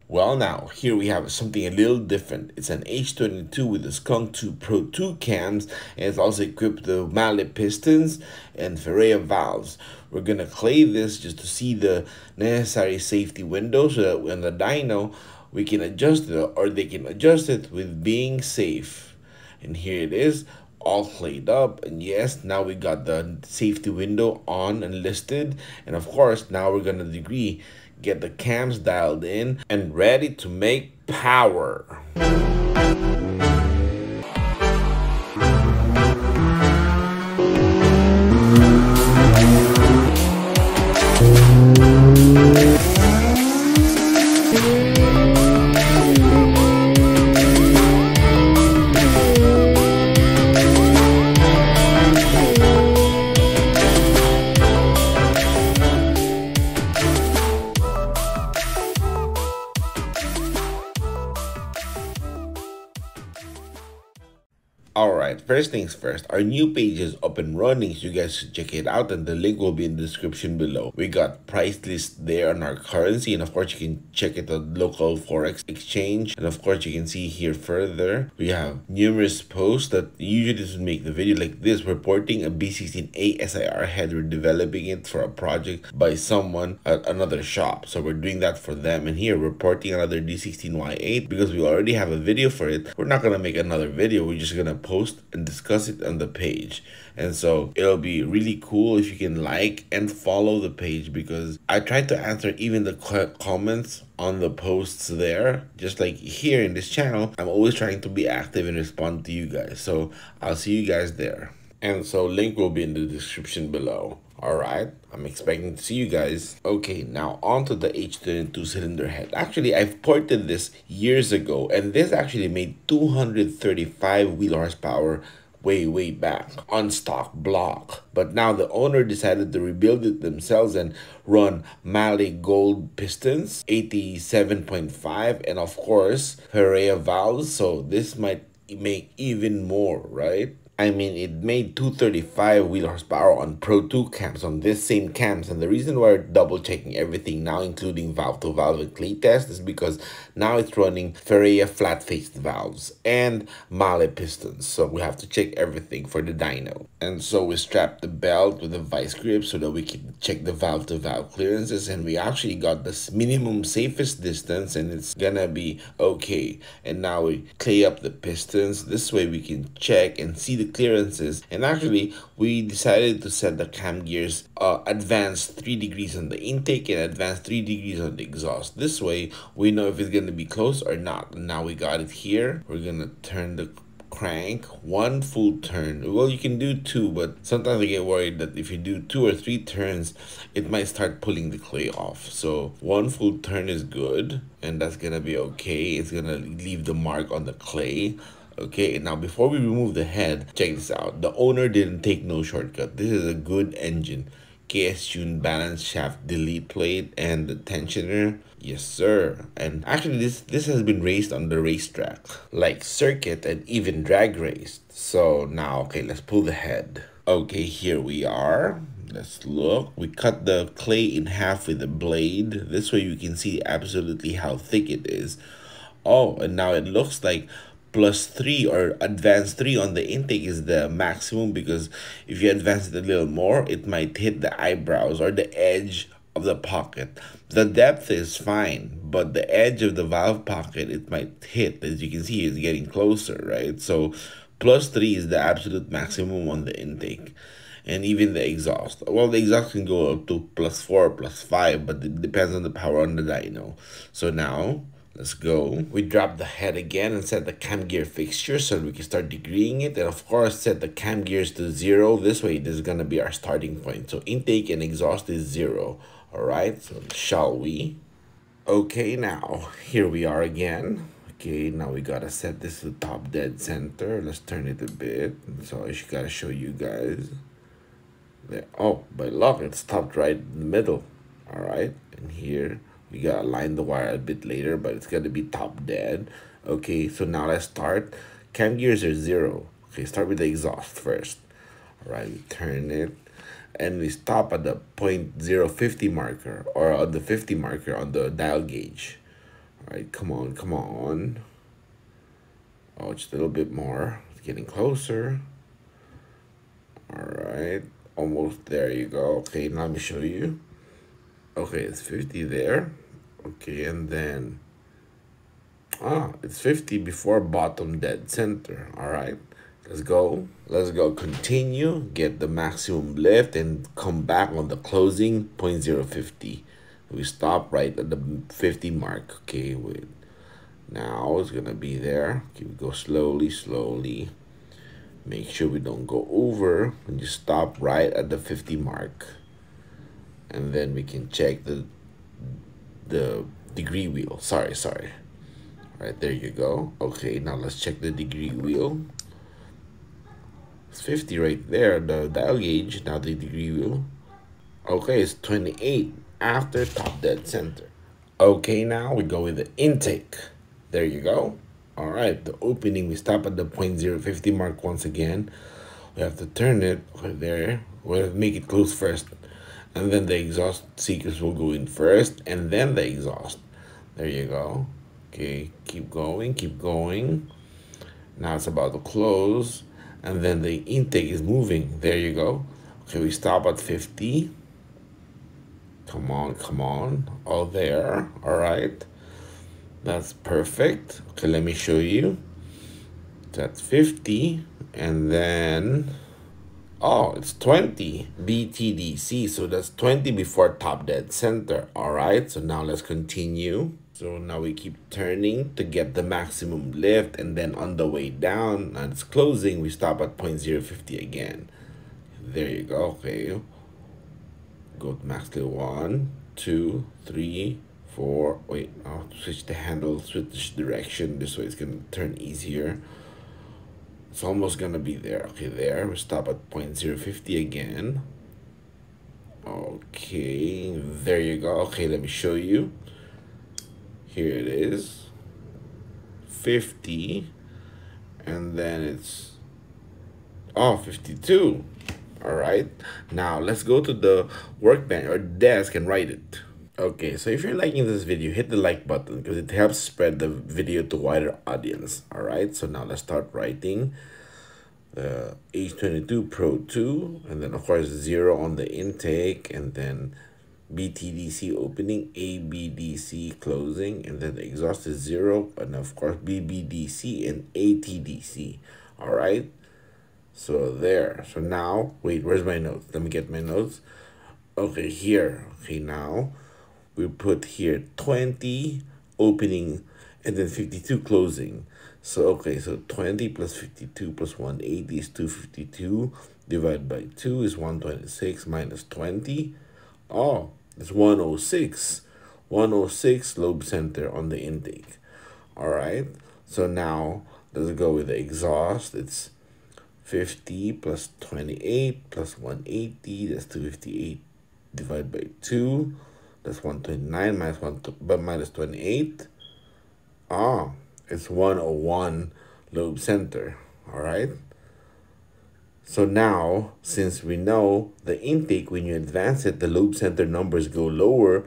Well, now here we have something a little different. It's an H22 with the Skunk2 Pro2 cams, and it's also equipped with Mahle pistons and Ferrea valves. We're gonna clay this just to see the necessary safety window so that when the dyno we can adjust it, or they can adjust it with being safe. And here it is, all clayed up. And yes, now we got the safety window on and listed. And of course, now we're gonna get the cams dialed in and ready to make power. Alright, first things first, our new page is up and running, so you guys should check it out, and the link will be in the description below. We got price list there on our currency, and of course you can check it on local forex exchange, and of course you can see here further we have numerous posts that usually just make the video like this, reporting a B16A SIR head. We're developing it for a project by someone at another shop, so we're doing that for them. And here reporting another D16Y8 because we already have a video for it. We're not gonna make another video, we're just gonna post and discuss it on the page. And so it'll be really cool if you can like and follow the page, because I try to answer even the comments on the posts there. Just like here in this channel, I'm always trying to be active and respond to you guys. So I'll see you guys there. And so link will be in the description below. Alright, I'm expecting to see you guys. Okay, now on to the H22 cylinder head. Actually, I've ported this years ago, and this actually made 235 wheel horsepower way back on stock block. But now the owner decided to rebuild it themselves and run Mahle Gold pistons, 87.5, and of course Ferrea valves, so this might make even more, right? I mean, it made 235 wheel horsepower on Pro2 cams, on this same cams. And the reason why we're double checking everything now, including valve to valve and clay test, is because now it's running Ferrea flat faced valves and Mahle pistons. So we have to check everything for the dyno. And so we strapped the belt with a vice grip so that we can check the valve to valve clearances. And we actually got this minimum safest distance, and it's gonna be okay. And now we clay up the pistons. This way we can check and see the clearances. And actually we decided to set the cam gears advanced 3 degrees on the intake and advanced 3 degrees on the exhaust. This way we know if it's going to be close or not. And now we got it here. We're gonna turn the crank 1 full turn. Well, you can do 2, but sometimes I get worried that if you do 2 or 3 turns, it might start pulling the clay off. So 1 full turn is good, and that's gonna be okay. It's gonna leave the mark on the clay. Okay, now before we remove the head, check this out. The owner didn't take no shortcut. This is a good engine. KS tuned balance shaft delete plate and the tensioner. Yes sir. And actually this has been raced on the racetrack, like circuit and even drag raced. So now, okay, let's pull the head. Okay, here we are. Let's look. We cut the clay in half with a blade. This way you can see absolutely how thick it is. Oh, and now it looks like +3 or advanced 3 on the intake is the maximum, because if you advance it a little more, it might hit the eyebrows or the edge of the pocket. The depth is fine, but the edge of the valve pocket, it might hit. As you can see, it's getting closer, right? So +3 is the absolute maximum on the intake. And even the exhaust. Well, the exhaust can go up to +4, +5, but it depends on the power on the dyno. So now, let's go. We drop the head again and set the cam gear fixture so we can start degreeing it. And of course, set the cam gears to 0. This way, this is going to be our starting point. So intake and exhaust is 0. All right, so shall we? Okay, now, here we are again. Okay, now we got to set this to top dead center. Let's turn it a bit. So I got to show you guys. There. Oh, by luck, it's topped right in the middle. All right, and here we gotta line the wire a bit later, but it's gonna be top dead. Okay, so now let's start. Cam gears are 0. Okay, start with the exhaust first. All right, we turn it, and we stop at the .050 marker, or on the 50 marker on the dial gauge. All right, come on, come on. Oh, just a little bit more. It's getting closer. All right, almost there you go. Okay, now let me show you. Okay, it's 50 there. Okay, and then it's 50 before bottom dead center. All right, let's go. Let's go. Continue. Get the maximum lift and come back on the closing 0.050. We stop right at the 50 mark. Okay, wait. Now it's gonna be there. Okay, we go slowly, slowly. Make sure we don't go over and just stop right at the 50 mark. And then we can check the degree wheel. Sorry. Right, there you go. Okay, now let's check the degree wheel. It's 50 right there, the dial gauge, now the degree wheel. Okay, it's 28 after top dead center. Okay, now we go with the intake. There you go. All right, the opening, we stop at the 0.050 mark once again. We have to turn it right there. We'll make it close first. And then the exhaust seekers will go in first, and then the exhaust. There you go. Okay, keep going, keep going. Now it's about to close, and then the intake is moving. There you go. Okay, we stop at 50. Come on, come on. All there. All right. That's perfect. Okay, let me show you. That's 50, and then it's 20 BTDC. So that's 20 before top dead center. All right, so now let's continue. So now we keep turning to get the maximum lift, and then on the way down, and it's closing, we stop at 0.050 again. There you go. Okay, go to max lift 1, 2, 3, 4. Wait, I'll switch the handle, switch direction. This way it's gonna turn easier. It's almost gonna be there. Okay, there. We stop at 0.050 again. Okay, there you go. Okay, let me show you. Here it is. 50. And then it's 52. All right. Now let's go to the workbench or desk and write it. Okay, so if you're liking this video, hit the like button because it helps spread the video to wider audience. All right, so now let's start writing the H22 Pro2, and then of course 0 on the intake, and then BTDC opening, ABDC closing, and then the exhaust is 0, and of course BBDC and ATDC. All right, so there. So now, wait, where's my notes? Let me get my notes. Okay, here. Okay, now we put here 20 opening and then 52 closing. So, okay, so 20 plus 52 plus 180 is 252. Divided by 2 is 126 minus 20. Oh, it's 106. 106 lobe center on the intake. All right, so now let's go with the exhaust. It's 50 plus 28 plus 180. That's 258 divided by 2. That's 129 minus 28. It's 101 lobe center. All right. So now, since we know the intake, when you advance it, the lobe center numbers go lower.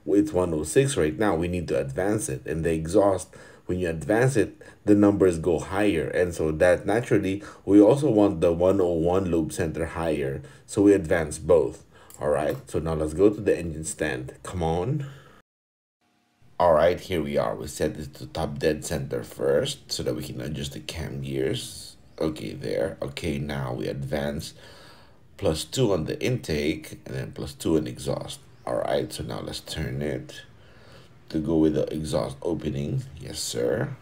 It's 106 right now. We need to advance it. And the exhaust, when you advance it, the numbers go higher. And so that naturally, we also want the 101 lobe center higher. So we advance both. All right, so now let's go to the engine stand. Come on. All right, here we are. We set this to top dead center first so that we can adjust the cam gears. Okay, there. Okay, now we advance +2 on the intake and then +2 on exhaust. All right, so now let's turn it to go with the exhaust opening. Yes, sir.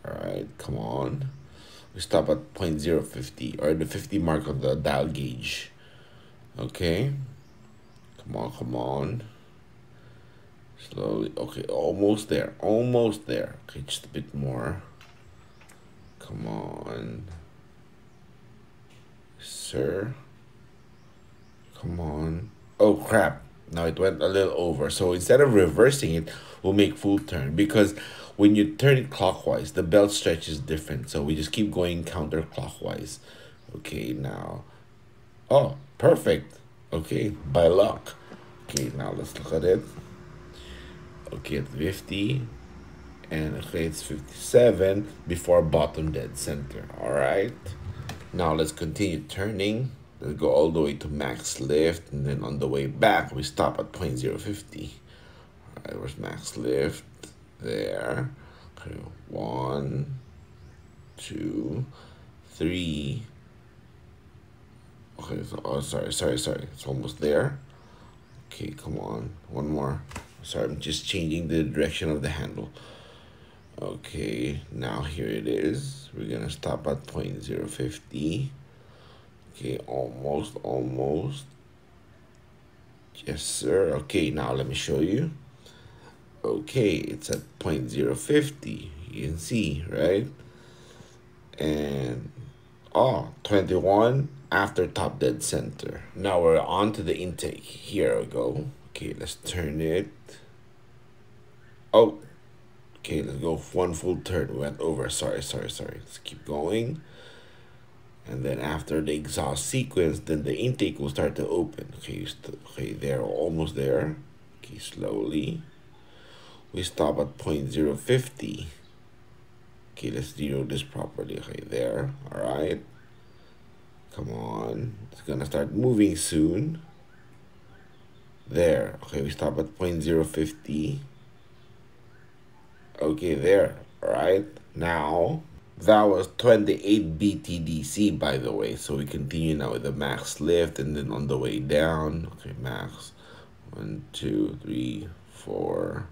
All right, come on. We stop at 0.050 or the 50 mark on the dial gauge. Okay. Come on, come on. Slowly. Okay, almost there. Almost there. Okay, just a bit more. Come on. Sir. Come on. Oh, crap. Now it went a little over. So instead of reversing it, we'll make full turn. Because when you turn it clockwise, the belt stretch is different. So we just keep going counterclockwise. Okay, now. Oh, perfect. Okay, by luck. Okay, now let's look at it. Okay, at 50. And okay, it's 57 before bottom dead center. All right. Now let's continue turning. Let's go all the way to max lift, and then on the way back, we stop at 0.050. All right, where's max lift? There. Okay, 1, 2, 3. Okay, so, oh, sorry. It's almost there. Okay, come on. One more. Sorry, I'm just changing the direction of the handle. Okay, now here it is. We're gonna stop at 0.050. Okay, almost. Yes, sir. Okay, now let me show you. Okay, it's at 0.050. You can see, right? And 21 after top dead center. Now we're on to the intake. Here we go. Okay, let's turn it. Oh, okay, let's go one full turn. We went over. Sorry. Let's keep going. And then after the exhaust sequence, then the intake will start to open. Okay, okay, there, almost there. Okay, slowly. We stop at 0.050. Okay, let's zero this properly. Okay, there. All right. Come on. It's gonna start moving soon. There. Okay, we stop at 0.050. Okay, there. All right. Now, that was 28 BTDC, by the way. So we continue now with the max lift, and then on the way down, okay, max 1, 2, 3, 4.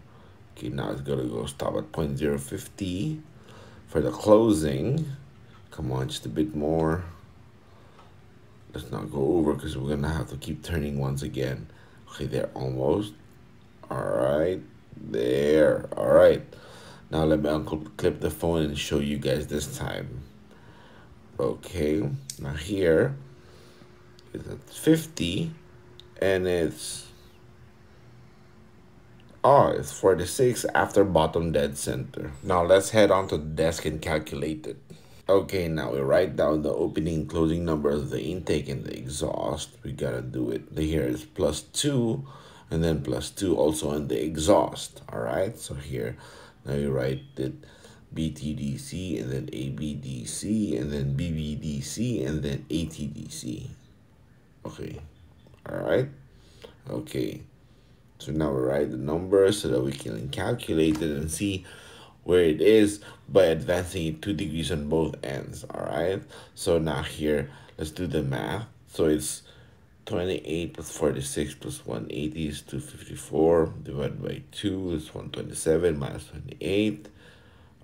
Okay, now it's gonna go stop at 0.050 for the closing. Come on, just a bit more. Let's not go over because we're gonna have to keep turning once again. Okay, there, almost. All right, there. All right. Now let me unclip the phone and show you guys this time. Okay, now here is at 50, and it's 46 after bottom dead center. Now let's head on to the desk and calculate it. Okay, now we write down the opening and closing numbers of the intake and the exhaust. We gotta do it. Here is +2, and then +2 also on the exhaust. All right, so here, now you write it BTDC, and then ABDC, and then BBDC, and then ATDC. Okay, all right, okay. So now we write the numbers so that we can calculate it and see where it is by advancing it 2 degrees on both ends. All right, so now here, let's do the math. So it's 28 plus 46 plus 180 is 254, divided by 2 is 127 minus 28.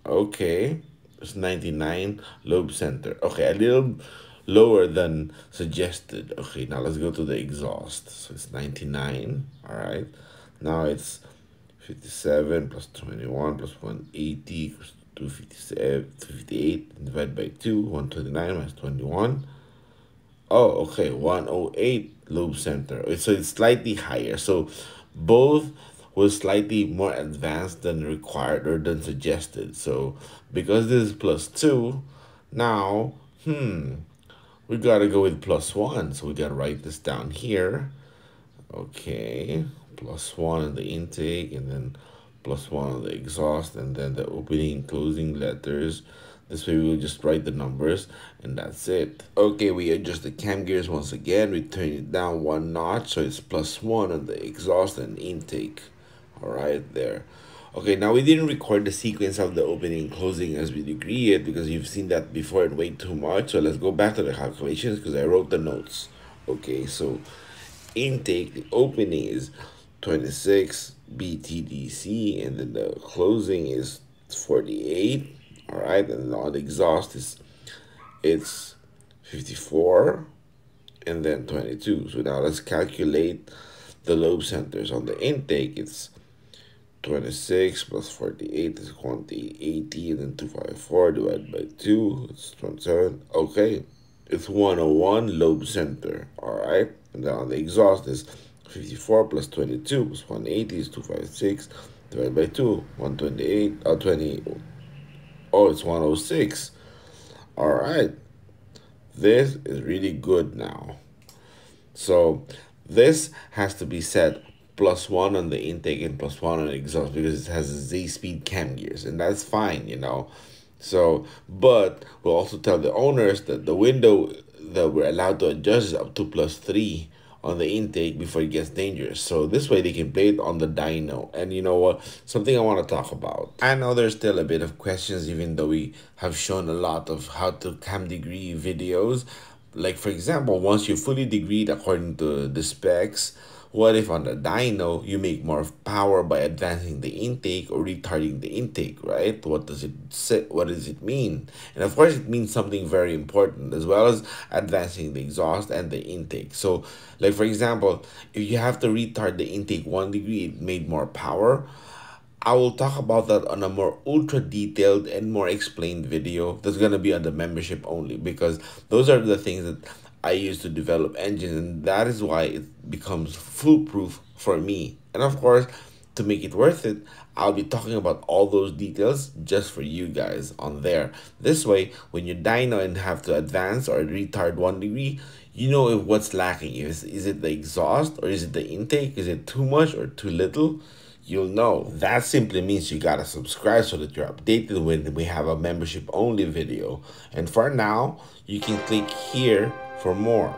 Okay, it's 99 lobe center. Okay, a little lower than suggested. Okay, now let's go to the exhaust. So it's 99. All right, now it's 57 plus 21 plus 180 equals 258 divided by 2, 129 minus 21. Oh, okay, 108 lobe center. So it's slightly higher. So both was slightly more advanced than required or than suggested. So because this is +2, now, we gotta go with +1. So we gotta write this down here. Okay, +1 on the intake, and then +1 on the exhaust, and then the opening and closing letters. This way we'll just write the numbers, and that's it. Okay, we adjust the cam gears once again. We turn it down 1 notch, so it's +1 on the exhaust and intake. All right, there. Okay, now we didn't record the sequence of the opening and closing as we degree it because you've seen that before and way too much. So let's go back to the calculations because I wrote the notes. Okay, so intake, the opening is 26 BTDC, and then the closing is 48. All right, and on the exhaust it's 54, and then 22. So now let's calculate the lobe centers. On the intake, it's 26 plus 48 is 80, and then 254 divided by 2, it's 27. Okay, it's 101 lobe center. All right, and then on the exhaust is 54 plus 22 plus 180 is 256 divided by 2, 128, 20. Oh, it's 106. All right, this is really good now. So this has to be set +1 on the intake and +1 on the exhaust because it has Z-speed cam gears, and that's fine, you know. So, but we'll also tell the owners that the window that we're allowed to adjust is up to +3 on the intake before it gets dangerous. So this way they can play it on the dyno. And you know what? Something I want to talk about. I know there's still a bit of questions even though we have shown a lot of how to cam degree videos. Like for example, once you're fully degreed according to the specs, what if on the dyno you make more power by advancing the intake or retarding the intake, right? What does it say? What does it mean? And of course, it means something very important as well as advancing the exhaust and the intake. So, like for example, if you have to retard the intake 1 degree, it made more power. I will talk about that on a more ultra detailed and more explained video that's going to be on the membership only, because those are the things that I use to develop engines, and that is why it becomes foolproof for me. And of course, to make it worth it, I'll be talking about all those details just for you guys on there. This way, when you dyno and have to advance or retard 1 degree, you know if what's lacking. Is it the exhaust or is it the intake? Is it too much or too little? You'll know. That simply means you gotta subscribe so that you're updated when we have a membership only video. And for now, you can click here for more.